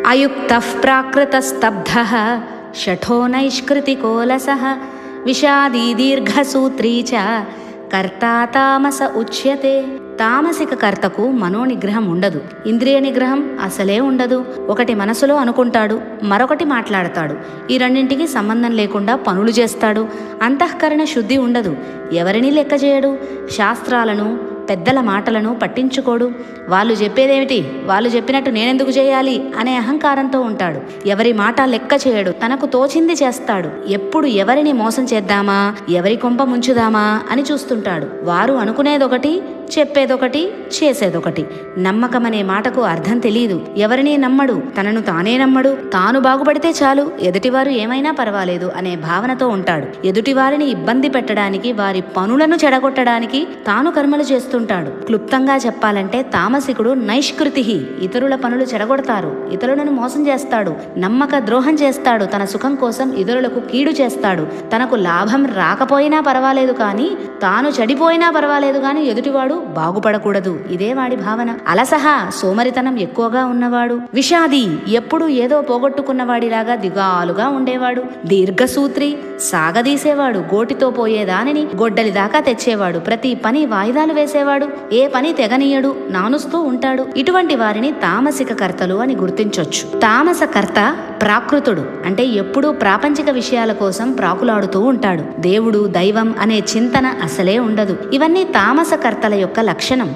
అయుక్తః ప్రాకృతస్తబ్ధః షఠో నైష్కృతికోలసః విషాదీ దీర్ఘసూత్రీ చ కర్తా తామస ఉచ్యతే. తామసిక కర్తకు మనోనిగ్రహం ఉండదు, ఇంద్రియ నిగ్రహం అసలే ఉండదు. ఒకటి మనసులో అనుకుంటాడు, మరొకటి మాట్లాడతాడు. ఈ రెండింటికి సంబంధం లేకుండా పనులు చేస్తాడు. అంతఃకరణ శుద్ధి ఉండదు, ఎవరినీ లెక్క చేయడు. శాస్త్రాలను పెద్దల మాటలను పట్టించుకోడు. వాళ్ళు చెప్పేదేమిటి, వాళ్ళు చెప్పినట్టు నేనెందుకు చేయాలి అనే అహంకారంతో ఉంటాడు. ఎవరి మాట లెక్క చేయడు, తనకు తోచింది చేస్తాడు. ఎప్పుడు ఎవరిని మోసం చేద్దామా, ఎవరి కొంప ముంచుదామా అని చూస్తుంటాడు. వారు అనుకునేదొకటి, చెప్పేదొకటి, చేసేదొకటి. నమ్మకమనే మాటకు అర్థం తెలియదు. ఎవరినీ నమ్మడు, తనను తానే నమ్మడు. తాను బాగుపడితే చాలు, ఎదుటివారు ఏమైనా పర్వాలేదు అనే భావనతో ఉంటాడు. ఎదుటివారిని ఇబ్బంది పెట్టడానికి, వారి పనులను చెడగొట్టడానికి తాను కర్మలు చేస్తుంటాడు. క్లుప్తంగా చెప్పాలంటే తామసికుడు నైష్కృతి, ఇతరుల పనులు చెడగొడతారు, ఇతరులను మోసం చేస్తాడు, నమ్మక ద్రోహం చేస్తాడు. తన సుఖం కోసం ఇతరులకు కీడు చేస్తాడు. తనకు లాభం రాకపోయినా పర్వాలేదు కానీ, తాను చెడిపోయినా పర్వాలేదు కానీ ఎదుటివాడు బాగుపడకూడదు. ఇదే వాడి భావన. అలసహ, సోమరితనం ఎక్కువగా ఉన్నవాడు. విషాది, ఎప్పుడు ఏదో పోగొట్టుకున్నవాడిలాగా దిగాలుగా ఉండేవాడు. దీర్ఘసూత్రి, సాగదీసేవాడు. గోటితో పోయేదానిని గొడ్డలి దాకా తెచ్చేవాడు. ప్రతి పని వాయిదాలు వేసేవాడు. ఏ పని తెగనీయడు, నానుస్తూ ఉంటాడు. ఇటువంటి వారిని తామసిక కర్తలు అని గుర్తించొచ్చు. తామస కర్త ప్రాకృతుడు, అంటే ఎప్పుడూ ప్రాపంచిక విషయాల కోసం ప్రాకులాడుతూ ఉంటాడు. దేవుడు, దైవం అనే చింతన అసలే ఉండదు. ఇవన్నీ తామస కర్తల యొక్క లక్షణం.